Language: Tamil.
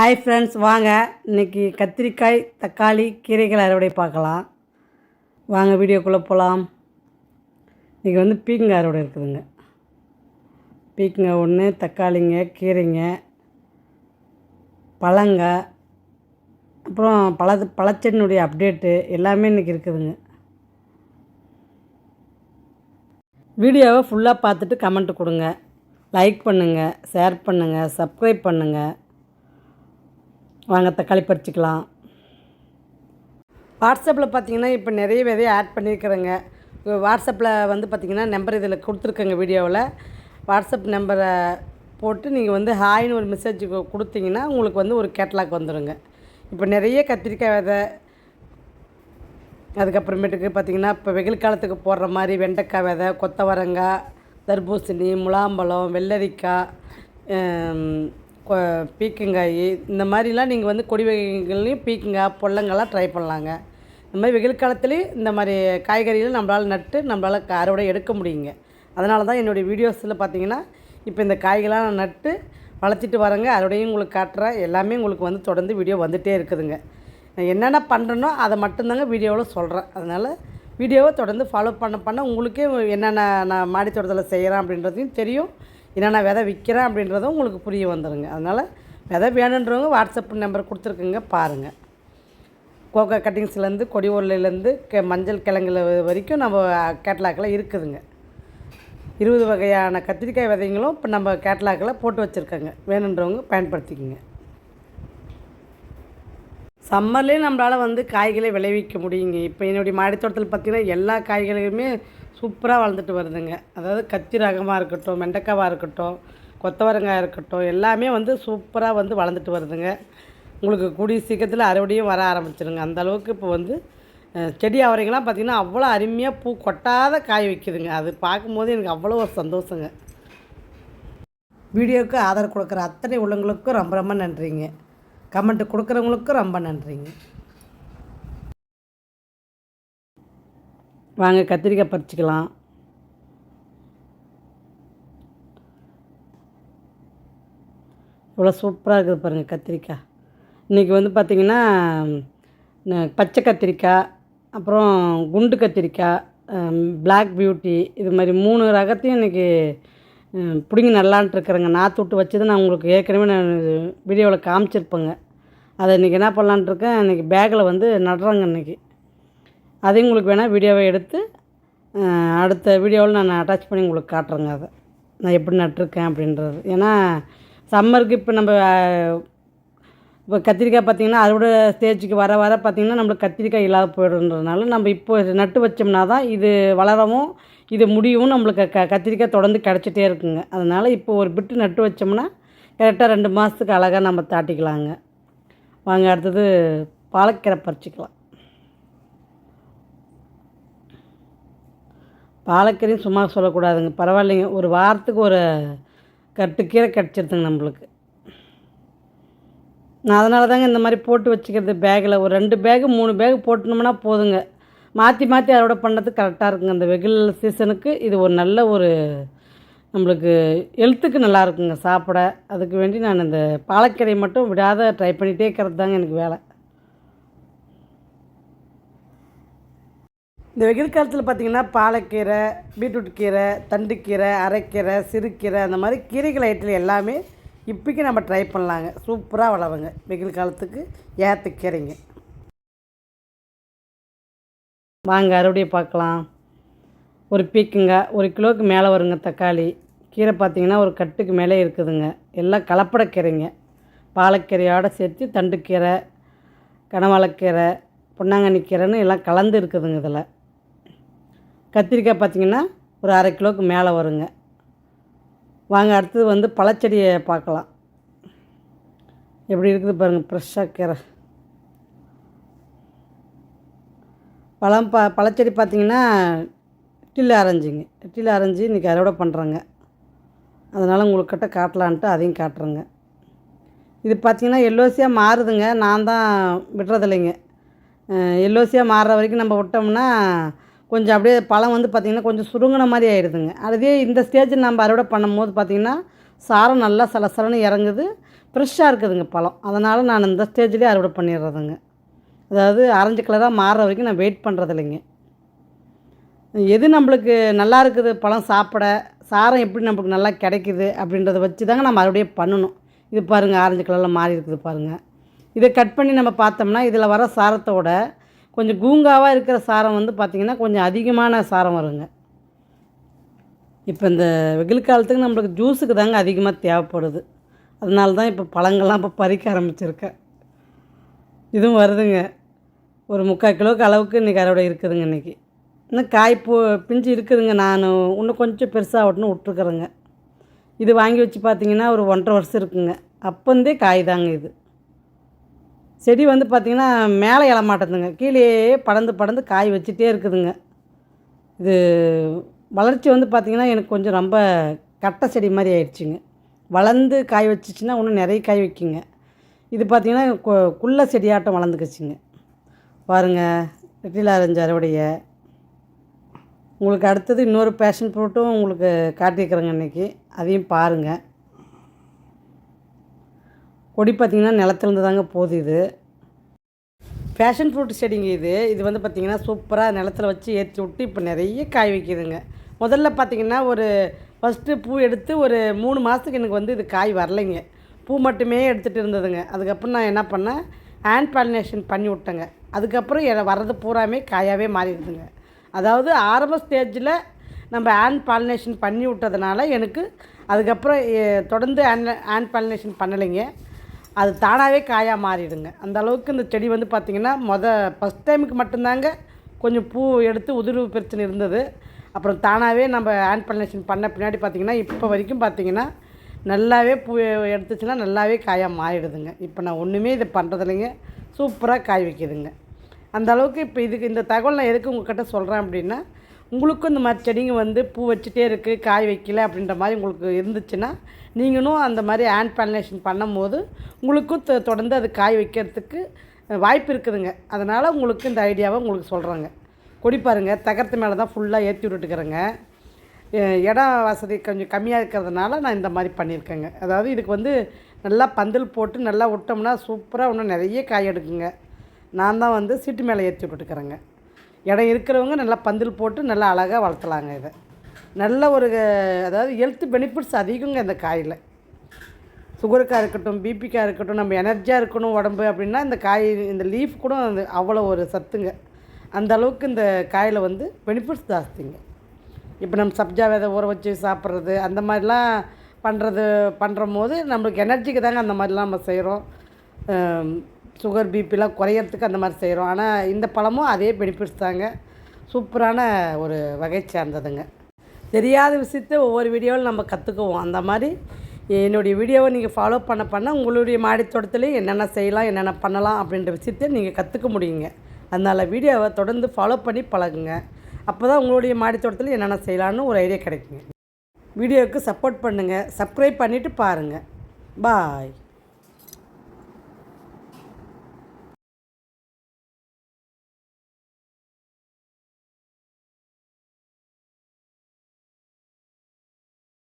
ஹாய் ஃப்ரெண்ட்ஸ், வாங்க இன்றைக்கி கத்திரிக்காய் தக்காளி கீரைகள் அறுவடை பார்க்கலாம். வாங்க வீடியோக்குள்ளே போகலாம். இன்றைக்கி வந்து பீக்கங்காய் அறுவடை இருக்குதுங்க. பீக்கங்காய் ஒன்று, தக்காளிங்க, கீரைங்க, பழங்க, அப்புறம் பழச்செடியினுடைய அப்டேட்டு எல்லாமே இன்றைக்கி இருக்குதுங்க. வீடியோவை ஃபுல்லாக பார்த்துட்டு கமெண்ட் கொடுங்க, லைக் பண்ணுங்கள், ஷேர் பண்ணுங்கள், சப்ஸ்கிரைப் பண்ணுங்கள். வாங்க தக்காளி பறிச்சிக்கலாம். வாட்ஸ்அப்பில் பார்த்தீங்கன்னா இப்போ நிறைய விதையை ஆட் பண்ணியிருக்கிறேங்க. வாட்ஸ்அப்பில் வந்து பார்த்திங்கன்னா நம்பர் இதில் கொடுத்துருக்கேங்க. வீடியோவில் வாட்ஸ்அப் நம்பரை போட்டு நீங்கள் வந்து ஹாய்னு ஒரு மெசேஜ் கொடுத்தீங்கன்னா உங்களுக்கு வந்து ஒரு கேட்லாக் வந்துடுங்க. இப்போ நிறைய கத்திரிக்காய் விதை, அதுக்கப்புறமேட்டுக்கு பார்த்திங்கன்னா இப்போ வெயில் காலத்துக்கு போடுற மாதிரி வெண்டைக்காய் விதை, கொத்தவரங்காய், தர்பூசணி, முலாம்பழம், வெள்ளரிக்காய், பீக்கங்காய், இந்த மாதிரிலாம் நீங்கள் வந்து கொடி வகைகள்லையும் பீக்கங்காய், பொல்லங்கெல்லாம் ட்ரை பண்ணலாங்க. இந்த மாதிரி வெயில் காலத்துலேயும் இந்த மாதிரி காய்கறிகள் நம்மளால் நட்டு நம்மளால் அறுவடை எடுக்க முடியுங்க. அதனால தான் என்னுடைய வீடியோஸில் பார்த்தீங்கன்னா இப்போ இந்த காய்களாம் நான் நட்டு வளர்த்திட்டு வரேங்க. அறுவடையும் உங்களுக்கு காட்டுறேன். எல்லாமே உங்களுக்கு வந்து தொடர்ந்து வீடியோ வந்துகிட்டே இருக்குதுங்க. நான் என்னென்ன பண்ணுறேனோ அதை மட்டும்தாங்க வீடியோவில் சொல்கிறேன். அதனால் வீடியோவை தொடர்ந்து ஃபாலோ பண்ண உங்களுக்கே என்னென்ன நான் மாடி தோட்டத்தில் செய்கிறேன் அப்படின்றதையும் தெரியும், என்னென்ன விதை விற்கிறேன் அப்படின்றதும் உங்களுக்கு புரிய வந்துடுங்க. அதனால் விதை வேணுன்றவங்க வாட்ஸ்அப் நம்பர் கொடுத்துருக்குங்க, பாருங்கள். கோகோ கட்டிங்ஸ்லேருந்து கொடி உருளையிலேருந்து மஞ்சள் கிழங்குல வரைக்கும் நம்ம கேட்லாக்கில் இருக்குதுங்க. 20 வகையான கத்திரிக்காய் விதைங்களும் இப்போ நம்ம கேட்லாக்கில் போட்டு வச்சுருக்கோங்க. வேணுன்றவங்க பயன்படுத்திக்கோங்க. சம்மர்லேயும் நம்மளால் வந்து காய்களை விளைவிக்க முடியுங்க. இப்போ என்னுடைய மாடித்தோட்டத்தில் பார்த்திங்கன்னா எல்லா காய்களையுமே சூப்பராக வளர்ந்துட்டு வருதுங்க. அதாவது கத்தி ரகமாக இருக்கட்டும், வெண்டைக்காவாக இருக்கட்டும், கொத்தவரங்காய் இருக்கட்டும், எல்லாமே வந்து சூப்பராக வந்து வளர்ந்துட்டு வருதுங்க. உங்களுக்கு கூடிய சீக்கிரத்தில் அறுவடையும் வர ஆரம்பிச்சிருங்க. அந்தளவுக்கு இப்போ வந்து செடி அவரைங்கெல்லாம் பார்த்திங்கன்னா அவ்வளோ அருமையாக பூ கொட்டாத காய் வைக்குதுங்க. அது பார்க்கும்போது எனக்கு அவ்வளோ ஒரு சந்தோஷங்க. வீடியோவுக்கு ஆதரவு கொடுக்குற அத்தனை உள்ளவங்களுக்கும் ரொம்ப ரொம்ப நன்றிங்க. கமெண்ட்டு கொடுக்குறவங்களுக்கும் ரொம்ப நன்றிங்க. வாங்க கத்திரிக்காய் பறிச்சிக்கலாம். இவ்வளோ சூப்பராக இருக்குது பாருங்கள் கத்திரிக்காய். இன்றைக்கி வந்து பார்த்திங்கன்னா பச்சை கத்திரிக்காய், அப்புறம் குண்டு கத்திரிக்காய், பிளாக் பியூட்டி, இது மாதிரி 3 ரகத்தையும் இன்றைக்கி பிடிங்கி நல்லான்ட்டு இருக்கிறேங்க. நாற்று விட்டு வச்சது நான் உங்களுக்கு ஏற்கனவே நான் வீடியோவில் காமிச்சிருப்பேங்க. அதை இன்றைக்கி என்ன பண்ணலான்ட்ருக்கேன், இன்றைக்கி பேக்கில் வந்து நடுறேங்க. இன்றைக்கி அதையும் உங்களுக்கு வேணால் வீடியோவை எடுத்து அடுத்த வீடியோவில் நான் அட்டாச் பண்ணி உங்களுக்கு காட்டுறேங்க. அதை நான் எப்படி நட்டிருக்கேன் அப்படின்றது. ஏன்னா சம்மருக்கு இப்போ நம்ம இப்போ கத்திரிக்காய் பார்த்திங்கன்னா அறுவடை ஸ்டேஜுக்கு வர பார்த்திங்கன்னா நம்மளுக்கு கத்திரிக்காய் இல்லாத போய்டுன்றதுனால நம்ம இப்போ நட்டு வச்சோம்னா தான் இது வளரவும் இது முடியவும் நம்மளுக்கு கத்திரிக்காய் தொடர்ந்து கிடச்சிட்டே இருக்குங்க. அதனால் இப்போ ஒரு பிட்டு நட்டு வச்சோம்னா கரெக்டாக 2 மாதத்துக்கு அழகாக நம்ம தாட்டிக்கலாங்க. வாங்க அடுத்தது பாலக்கீரை பறிச்சிக்கலாம். பாலக்கீரையும் சும்மா சொல்லக்கூடாதுங்க, பரவாயில்லைங்க. ஒரு வாரத்துக்கு ஒரு கீரை கிடச்சிருதுங்க நம்மளுக்கு. நான் அதனால தாங்க இந்த மாதிரி போட்டு வச்சுக்கிறது. பேக்கில் ஒரு 2 பேகு 3 பேகு போட்டோம்னா போதுங்க. மாற்றி மாற்றி அறுவடை பண்ணுறதுக்கு கரெக்டாக இருக்குங்க. அந்த வெயில் சீசனுக்கு இது ஒரு நல்ல ஒரு நம்மளுக்கு ஹெல்த்துக்கு நல்லா இருக்குங்க சாப்பிட. அதுக்கு வேண்டி நான் இந்த பாலக்கீரை மட்டும் விடாத ட்ரை பண்ணிகிட்டே இருக்கிறது தாங்க எனக்கு வேலை. இந்த வெயில் காலத்தில் பார்த்திங்கன்னா பாலக்கீரை, பீட்ரூட் கீரை, தண்டுக்கீரை, அரைக்கீரை, சிறுக்கீரை, அந்த மாதிரி கீரைகள் ஐட்டில் எல்லாமே இப்போக்கி நம்ம ட்ரை பண்ணலாங்க. சூப்பராக வளருங்க வெயில் காலத்துக்கு ஏற்ற கீரைங்க. வாங்க அறுவடையை பார்க்கலாம். ஒரு பீக்கங்காய் 1 கிலோவுக்கு மேலே வருங்க. தக்காளி கீரை பார்த்திங்கன்னா ஒரு கட்டுக்கு மேலே இருக்குதுங்க. எல்லாம் கலப்பட கீரைங்க. பாலக்கீரையோடு சேர்த்து தண்டுக்கீரை, கனவாழக்கீரை, பொன்னாங்கண்ணி கீரைன்னு எல்லாம் கலந்து இருக்குதுங்க. இதில் கத்திரிக்காய் பார்த்திங்கன்னா ஒரு 1/2 கிலோவுக்கு மேலே வருங்க. வாங்க அடுத்தது வந்து பழச்செடியை பார்க்கலாம். எப்படி இருக்குது பாருங்கள், ஃப்ரெஷ்ஷாக கீரை. பழச்செடி பார்த்திங்கன்னா இட்டில் அரைஞ்சி இன்றைக்கி அறுவடை பண்ணுறேங்க. அதனால் உங்களுக்கிட்ட காட்டலான்ட்டு அதையும் காட்டுறேங்க. இது பார்த்திங்கன்னா எல்லோசியாக மாறுதுங்க. நான் தான் விடுறதில்லைங்க. எல்லோசியாக மாறுற வரைக்கும் நம்ம விட்டோம்னா கொஞ்சம் அப்படியே பழம் வந்து பார்த்திங்கன்னா கொஞ்சம் சுருங்கின மாதிரி ஆகிடுதுங்க. அதே இந்த ஸ்டேஜில் நம்ம அறுவடை பண்ணும்போது பார்த்திங்கன்னா சாரம் நல்லா சலசலன்னு இறங்குது, ஃப்ரெஷ்ஷாக இருக்குதுங்க பழம். அதனால் நான் இந்த ஸ்டேஜ்லேயே அறுவடை பண்ணிடுறதுங்க. அதாவது ஆரஞ்சு கலராக மாறுற வரைக்கும் நான் வெயிட் பண்ணுறது இல்லைங்க. எது நம்மளுக்கு நல்லா இருக்குது பழம் சாப்பிட, சாரம் எப்படி நம்மளுக்கு நல்லா கிடைக்குது அப்படின்றத வச்சு தாங்க நம்ம மறுபடியும் பண்ணணும். இது பாருங்கள் ஆரஞ்சு கலரில் மாறி இருக்குது பாருங்கள். இதை கட் பண்ணி நம்ம பார்த்தோம்னா இதில் வர சாரத்தோட கொஞ்சம் கூங்காவாக இருக்கிற சாரம் வந்து பார்த்திங்கன்னா கொஞ்சம் அதிகமான சாரம் வருங்க. இப்போ இந்த வெயில் காலத்துக்கு நம்மளுக்கு ஜூஸுக்கு தாங்க அதிகமாக தேவைப்படுது. அதனால தான் இப்போ பழங்கள்லாம் இப்போ பறிக்க ஆரம்பிச்சிருக்கேன். இதுவும் வருதுங்க. ஒரு 3/4 கிலோவுக்கு அளவுக்கு இன்றைக்கி அறுவடை இருக்குதுங்க. இன்றைக்கி இன்னும் காய் பிஞ்சு இருக்குதுங்க. நான் இன்னும் கொஞ்சம் பெருசாகட்டுன்னு விட்ருக்குறேங்க. இது வாங்கி வச்சு பார்த்திங்கன்னா ஒரு 1.5 வருஷம் இருக்குங்க. அப்போந்தே காய் தாங்க இது. செடி வந்து பார்த்திங்கன்னா மேலே எழமாட்டேதுங்க, கீழேயே படர்ந்து படர்ந்து காய் வச்சுட்டே இருக்குதுங்க. இது வளர்ச்சி வந்து பார்த்திங்கன்னா எனக்கு கொஞ்சம் ரொம்ப கட்டை செடி மாதிரி ஆயிடுச்சுங்க. வளர்ந்து காய் வச்சிச்சின்னா இன்னும் நிறைய காய் வைக்குங்க. இது பார்த்திங்கன்னா குள்ள செடியாட்டம் வளர்ந்துக்குச்சுங்க. பாருங்கள் வெற்றிலை ஆரஞ்சு அறுவடையை. உங்களுக்கு அடுத்தது இன்னொரு பேஷன் ஃப்ரூட்டும் உங்களுக்கு காட்டியிருக்கிறேங்க இன்றைக்கி, அதையும் பாருங்கள். கொடி பார்த்திங்கன்னா நிலத்துலேருந்து தாங்க போகுது. இது பேஷன் ஃப்ரூட் செடிங்க. இது வந்து பார்த்திங்கன்னா சூப்பராக நிலத்தில் வச்சு ஏற்றி விட்டு இப்போ நிறைய காய் வைக்கிதுங்க. முதல்ல பார்த்திங்கன்னா ஒரு ஃபஸ்ட்டு பூ எடுத்து ஒரு 3 மாதத்துக்கு எனக்கு வந்து இது காய் வரலைங்க. பூ மட்டுமே எடுத்துகிட்டு இருந்ததுங்க. அதுக்கப்புறம் நான் என்ன பண்ணேன், ஹேண்ட் பாலினேஷன் பண்ணி விட்டேங்க. அதுக்கப்புறம் வர்றது பூராமே காயாகவே மாறிடுதுங்க. அதாவது ஆரம்ப ஸ்டேஜில் நம்ம ஹேண்ட் பாலினேஷன் பண்ணி விட்டதுனால எனக்கு அதுக்கப்புறம் தொடர்ந்து ஹேண்ட் பாலினேஷன் பண்ணலைங்க. அது தானாகவே காயாக மாறிடுங்க. அந்த அளவுக்கு இந்த செடி வந்து பார்த்திங்கன்னா ஃபஸ்ட் டைமுக்கு மட்டும்தாங்க கொஞ்சம் பூ எடுத்து உதிர்வு பிரச்சனை இருந்தது. அப்புறம் தானாகவே நம்ம ஹேண்ட் பாலினேஷன் பண்ண பின்னாடி பார்த்திங்கன்னா இப்போ வரைக்கும் பார்த்திங்கன்னா நல்லாவே பூ எடுத்துச்சுன்னா நல்லாவே காயாக மாறிடுதுங்க. இப்போ நான் ஒன்றுமே இதை பண்ணுறதில்லைங்க, சூப்பராக காய் வைக்கிதுங்க. அந்த அளவுக்கு இப்போ இந்த தகவல் நான் எதுக்கு உங்கள்கிட்ட சொல்கிறேன் அப்படின்னா, உங்களுக்கும் இந்த மாதிரி செடிங்க வந்து பூ வச்சுட்டே இருக்குது காய் வைக்கல அப்படின்ற மாதிரி உங்களுக்கு இருந்துச்சுன்னா நீங்களும் அந்த மாதிரி ஹேண்ட் பாலினேஷன் பண்ணும்போது உங்களுக்கும் தொடர்ந்து அது காய் வைக்கிறதுக்கு வாய்ப்பு இருக்குதுங்க. அதனால் உங்களுக்கு இந்த ஐடியாவை உங்களுக்கு சொல்கிறேங்க. கொடி பாருங்கள் தகரத்து மேலே தான் ஃபுல்லாக ஏற்றி விட்டுட்டுக்கிறேங்க. இடம் வசதி கொஞ்சம் கம்மியாக இருக்கிறதுனால நான் இந்த மாதிரி பண்ணியிருக்கேங்க. அதாவது இதுக்கு வந்து நல்லா பந்தல் போட்டு நல்லா விட்டோம்னா சூப்பராக இன்னும் நிறைய காய் எடுக்குங்க. நான் தான் வந்து சீட்டு மேலே ஏற்றி விட்டுட்டுக்கிறேங்க. இடம் இருக்கிறவங்க நல்லா பந்தல் போட்டு நல்லா அழகாக வளர்த்தலாங்க. இதை நல்ல ஒரு அதாவது ஹெல்த் பெனிஃபிட்ஸ் அதிகங்க இந்த காயில். சுகருக்காக இருக்கட்டும், பிபிக்காக இருக்கட்டும், நம்ம எனர்ஜியாக இருக்கணும் உடம்பு அப்படின்னா இந்த காய் இந்த லீஃப் கூட அவ்வளோ ஒரு சத்துங்க. அந்த அளவுக்கு இந்த காயில் வந்து பெனிஃபிட்ஸ் ஜாஸ்திங்க. இப்போ நம்ம சப்ஜா விதை ஊற வச்சு சாப்பிட்றது அந்த மாதிரிலாம் பண்ணுறம்போது நம்மளுக்கு எனர்ஜிக்கு தாங்க அந்த மாதிரிலாம் நம்ம செய்கிறோம். சுகர் பிபிலாம் குறையிறதுக்கு அந்த மாதிரி செய்கிறோம். ஆனால் இந்த பழமும் அதே பெனிஃபிட்ஸ் தாங்க. சூப்பரான ஒரு வகை சேர்ந்ததுங்க. தெரியாத விஷயத்தை ஒவ்வொரு வீடியோவில் நம்ம கற்றுக்குவோம். அந்த மாதிரி என்னுடைய வீடியோவை நீங்கள் ஃபாலோ பண்ண உங்களுடைய மாடி தோட்டத்துலேயும் என்னென்ன செய்யலாம் என்னென்ன பண்ணலாம் அப்படின்ற விஷயத்தை நீங்கள் கற்றுக்க முடியுங்க. அதனால் வீடியோவை தொடர்ந்து ஃபாலோ பண்ணி பழகுங்க. அப்போ தான் உங்களுடைய மாடி தோட்டத்தில் என்னென்ன செய்யலான்னு ஒரு ஐடியா கிடைக்குங்க. வீடியோவுக்கு சப்போர்ட் பண்ணுங்கள், சப்ஸ்கிரைப் பண்ணிவிட்டு பாருங்கள். பாய்.